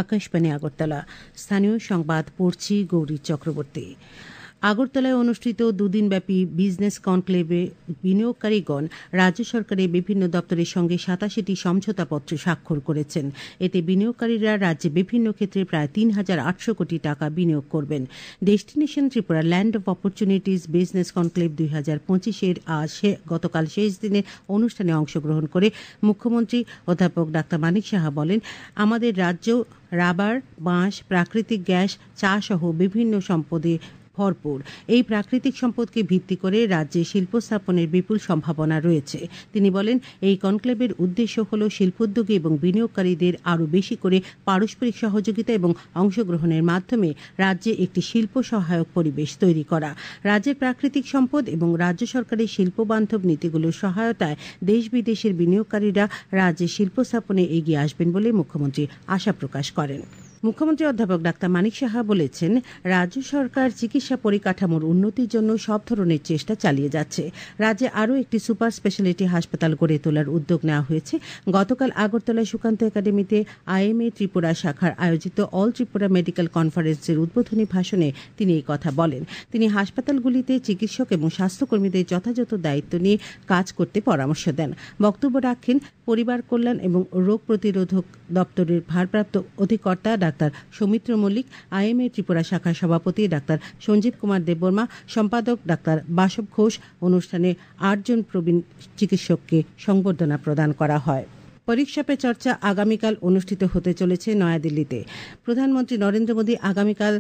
আকাশবাণী আগরতলা। স্থানীয় সংবাদ পড়ছি গৌরী চক্রবর্তী। আগরতলায় অনুষ্ঠিত দুদিনব্যাপী বিজনেস কনক্লেভে বিনিয়োগকারীগণ রাজ্য সরকারের বিভিন্ন দপ্তরের সঙ্গে ৮৭টি সমঝোতাপত্র স্বাক্ষর করেছেন। এতে বিনিয়োগকারীরা রাজ্যে বিভিন্ন ক্ষেত্রে প্রায় ৩,৮০০ কোটি টাকা বিনিয়োগ করবেন। Destination Tripura land of opportunities business conclave ২০২৫-এর গতকাল শেষ দিনের অনুষ্ঠানে অংশগ্রহণ করে মুখ্যমন্ত্রী অধ্যাপক ডাক্তার মানিক সাহা বলেন, আমাদের রাজ্য রাবার, বাঁশ, প্রাকৃতিক গ্যাস, চা সহ বিভিন্ন সম্পদে ভরপুর। এই প্রাকৃতিক সম্পদকে ভিত্তি করে রাজ্যে শিল্প স্থাপনের বিপুল সম্ভাবনা রয়েছে। তিনি বলেন, এই কনক্লেভের উদ্দেশ্য হল শিল্পোদ্যোগী এবং বিনিয়োগকারীদের আরও বেশি করে পারস্পরিক সহযোগিতা এবং অংশগ্রহণের মাধ্যমে রাজ্যে একটি শিল্প সহায়ক পরিবেশ তৈরি করা। রাজ্যের প্রাকৃতিক সম্পদ এবং রাজ্য সরকারের শিল্পবান্ধব নীতিগুলোর সহায়তায় দেশ বিদেশের বিনিয়োগকারীরা রাজ্যে শিল্প স্থাপনে এগিয়ে আসবেন বলে মুখ্যমন্ত্রী আশা প্রকাশ করেন। মুখ্যমন্ত্রী অধ্যাপক ডাক্তার মানিক সাহা বলেছেন, রাজ্য সরকার চিকিৎসা পরিকাঠামোর উন্নতির জন্য সব ধরনের চেষ্টা চালিয়ে যাচ্ছে। রাজ্যে আরও একটি সুপার স্পেশালিটি হাসপাতাল গড়ে তোলার উদ্যোগ নেওয়া হয়েছে। গতকাল আগরতলায় সুকান্ত একাডেমিতে IMA ত্রিপুরা শাখার আয়োজিত অল ত্রিপুরা মেডিকেল কনফারেন্সের উদ্বোধনী ভাষণে তিনি এই কথা বলেন। তিনি হাসপাতালগুলিতে চিকিৎসক এবং স্বাস্থ্যকর্মীদের যথাযথ দায়িত্ব নিয়ে কাজ করতে পরামর্শ দেন। বক্তব্য রাখেন পরিবার কল্যাণ এবং রোগ প্রতিরোধক দপ্তরের ভারপ্রাপ্ত অধিকর্তা ডাক্তার সৌমিত্র মল্লিক, IMA ত্রিপুরা শাখার সভাপতি ডাক্তার সঞ্জীব কুমার দেববর্মা, সম্পাদক ডাক্তার বাসব ঘোষ। অনুষ্ঠানে 8 জন প্রবীণ চিকিৎসককে সংবর্ধনা প্রদান করা হয়। পরীক্ষা পে চর্চা আগামীকাল অনুষ্ঠিত হতে চলেছে নয়াদিল্লিতে। প্রধানমন্ত্রী নরেন্দ্র মোদী আগামীকাল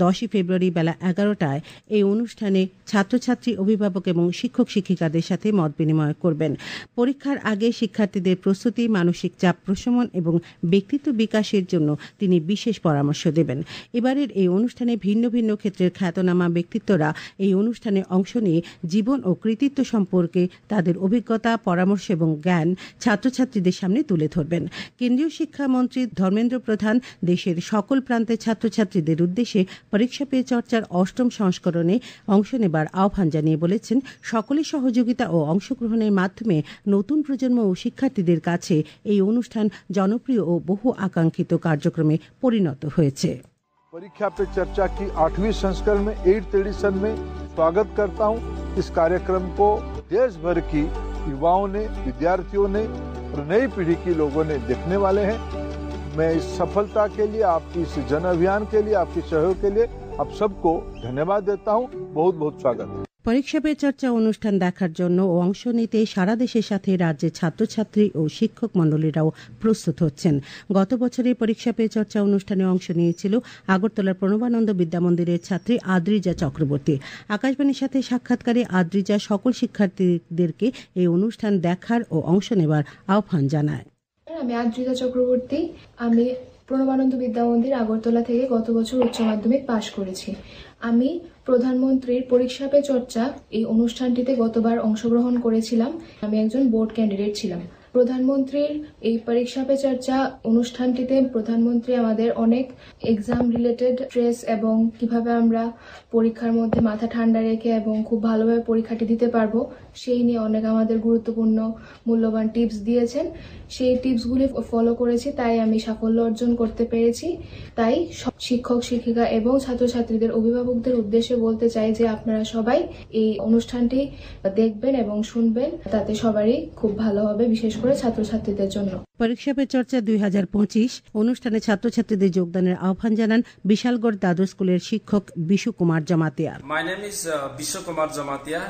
10 ফেব্রুয়ারি বেলা 11টায় এই অনুষ্ঠানে ছাত্রছাত্রী, অভিভাবক এবং শিক্ষক শিক্ষিকাদের সাথে মত বিনিময় করবেন। পরীক্ষার আগে শিক্ষার্থীদের প্রস্তুতি, মানসিক চাপ প্রশমন এবং ব্যক্তিত্ব বিকাশের জন্য তিনি বিশেষ পরামর্শ দেবেন। এবারের এই অনুষ্ঠানে ভিন্ন ভিন্ন ক্ষেত্রের খ্যাতনামা ব্যক্তিত্বরা এই অনুষ্ঠানে অংশ নিয়ে জীবন ও কৃতিত্ব সম্পর্কে তাদের অভিজ্ঞতা, পরামর্শ এবং জ্ঞান ছাত্রছাত্রীদের সামনে তুলে ধরবেন। কেন্দ্রীয় শিক্ষামন্ত্রী ধর্মেন্দ্র প্রধান দেশের সকল প্রান্তের ছাত্রছাত্রীদের উদ্দেশ্যে পরীক্ষা পে চর্চার 8ম সংস্করণে অংশ নেবার আহ্বান জানিয়ে বলেছেন, সকলের সহযোগিতা ও অংশগ্রহণের মাধ্যমে নতুন প্রজন্ম ও শিক্ষার্থীদের কাছে এই অনুষ্ঠান জনপ্রিয় ও বহু আকাঙ্ক্ষিত কার্যক্রমে পরিণত হয়েছে। परीक्षा पे चर्चा की 8वीं संस्करण में 8th एडिशन में स्वागत करता हूं। इस कार्यक्रम को देश भर की युवाओं ने, विद्यार्थियों ने और नई पीढ़ी के लोगों ने देखने वाले हैं। मैं इस सफलता के लिए, आपकी इस जन अभियान के लिए, आपके सहयोग के लिए आप सबको धन्यवाद देता हूं। बहुत बहुत स्वागत। পরীক্ষা পে চর্চা অনুষ্ঠান দেখার জন্য ও অংশ নিতে সারা দেশের সাথে রাজ্যের ছাত্রছাত্রী ও শিক্ষক মণ্ডলীরাও প্রস্তুত হচ্ছেন। গত বছরের পরীক্ষা পে চর্চা অনুষ্ঠানে অংশ নিয়েছিল আগরতলার প্রণবানন্দ বিদ্যামন্দিরের ছাত্রী আদ্রিজা চক্রবর্তী। আকাশবাণীর সাথে সাক্ষাৎকারে আদ্রিজা সকল শিক্ষার্থীদেরকে এই অনুষ্ঠান দেখার ও অংশ নেবার আহ্বান জানায়। আমি আদ্রিজা চক্রবর্তী। আমি প্রণবানন্দ বিদ্যামন্দির আগরতলা থেকে গত বছর উচ্চ মাধ্যমিক পাশ করেছি। আমি প্রধানমন্ত্রীর পরীক্ষা পে চর্চা এই অনুষ্ঠানটিতে গতবার অংশগ্রহণ করেছিলাম। আমি একজন বোর্ড ক্যান্ডিডেট ছিলাম। প্রধানমন্ত্রীর এই পরীক্ষা পে চর্চা অনুষ্ঠানটিতে প্রধানমন্ত্রী আমাদের অনেক এক্সাম রিলেটেড স্ট্রেস এবং কিভাবে আমরা পরীক্ষার মধ্যে মাথা ঠান্ডা রেখে এবং খুব ভালোভাবে পরীক্ষাটি দিতে পারবো সেই নিয়ে অনেক আমাদের গুরুত্বপূর্ণ মূল্যবান টিপস দিয়েছেন। সেই টিপসগুলি ফলো করেছি, তাই আমি সাফল্য অর্জন করতে পেরেছি। তাই শিক্ষক শিক্ষিকা এবং ছাত্রছাত্রীদের অভিভাবকদের উদ্দেশ্যে বলতে চাই যে আপনারা সবাই এই অনুষ্ঠানটি দেখবেন এবং শুনবেন, তাতে সবারই খুব ভালো হবে, বিশেষ করে ছাত্রছাত্রীদের জন্য। পরীক্ষা পে চর্চা 2025 অনুষ্ঠানে ছাত্রছাত্রীদের যোগদানের আহ্বান জানান বিশালগড় দ্বাদশ স্কুলের শিক্ষক Bishu Kumar Jamatia. My name is Bishu Kumar Jamatia,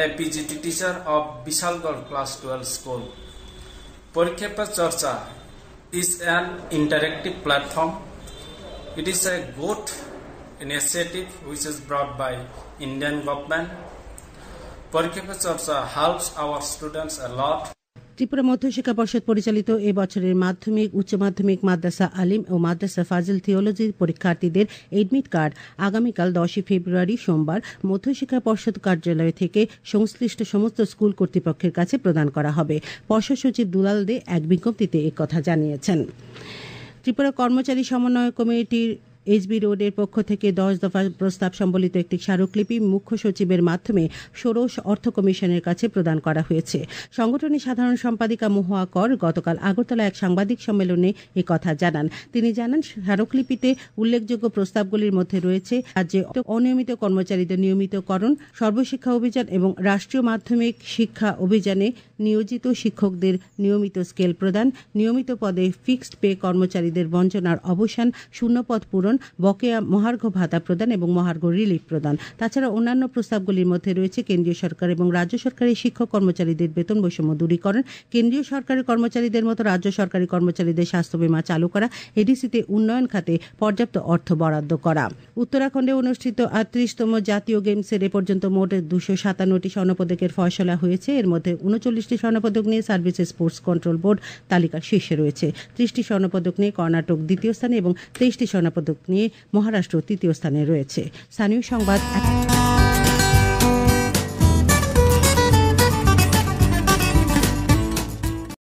a PGT teacher of Bishalgarh Class 12 School. Parikha Pe Charcha is an interactive platform. It is a good initiative which is brought by Indian government. Parikha Pe Charcha helps our students a lot. Tripura মধ্যশিক্ষা পর্ষদ পরিচালিত এ বছরের মাধ্যমিক, উচ্চ মাধ্যমিক, মাদ্রাসা আলিম ও মাদ্রাসা ফাজিল theology পরীক্ষার্থীদের admit card আগামীকাল 10 ফেব্রুয়ারি সোমবার মধ্যশিক্ষা পর্ষদ কার্যালয় থেকে সংশ্লিষ্ট সমস্ত স্কুল কর্তৃপক্ষের কাছে প্রদান করা হবে। পর্ষদ সচিব দুলাল দে এক বিজ্ঞপ্তিতে একথা জানিয়েছেন। ত্রিপুরা কর্মচারী সমন্বয় কমিটির এইচবি রোডের পক্ষ থেকে 10 দফা প্রস্তাব সম্বলিত একটি স্মারকলিপি মুখ্য সচিবের মাধ্যমে ষোড়শ অর্থ কমিশনের কাছে প্রদান করা হয়েছে। সংগঠনের সাধারণ সম্পাদিকা মহুয়া কর গতকাল আগরতলা এক সাংবাদিক সম্মেলনে একথা জানান। তিনি জানান, স্মারকলিপিতে উল্লেখযোগ্য প্রস্তাবগুলির মধ্যে রয়েছে রাজ্যে অনিয়মিত কর্মচারীদের নিয়মিতকরণ, সর্বশিক্ষা অভিযান এবং রাষ্ট্রীয় মাধ্যমিক শিক্ষা অভিযানে নিয়োজিত শিক্ষকদের নিয়মিত স্কেল প্রদান, নিয়মিত পদে ফিক্সড পে কর্মচারীদের বঞ্চনার অবসান, শূন্যপদ পূরণ, বকেয়া মহার্ঘ ভাতা প্রদান এবং মহার্ঘ রিলিফ প্রদান। তাছাড়া অন্যান্য প্রস্তাবগুলির মধ্যে রয়েছে কেন্দ্রীয় সরকার এবং রাজ্য সরকারি শিক্ষক কর্মচারীদের বেতন বৈষম্য দূরীকরণ, কেন্দ্রীয় সরকারি কর্মচারীদের মতো রাজ্য সরকারি কর্মচারীদের স্বাস্থ্য বীমা চালু করা, এডিসিতে উন্নয়ন খাতে পর্যাপ্ত অর্থ বরাদ্দ করা। উত্তরাখণ্ডে অনুষ্ঠিত 38তম জাতীয় গেমসের এ পর্যন্ত মোট 257টি স্বর্ণপদকের ফয়সলা হয়েছে। এর মধ্যে 39টি স্বর্ণপদক নিয়ে সার্ভিসেস স্পোর্টস কন্ট্রোল বোর্ড তালিকার শীর্ষে রয়েছে। 30টি স্বর্ণপদক নিয়ে কর্ণাটক দ্বিতীয় স্থানে এবং 23টি স্বর্ণপদক নিয়ে মহারাষ্ট্র তৃতীয় স্থানে রয়েছে। স্থানীয় সংবাদ।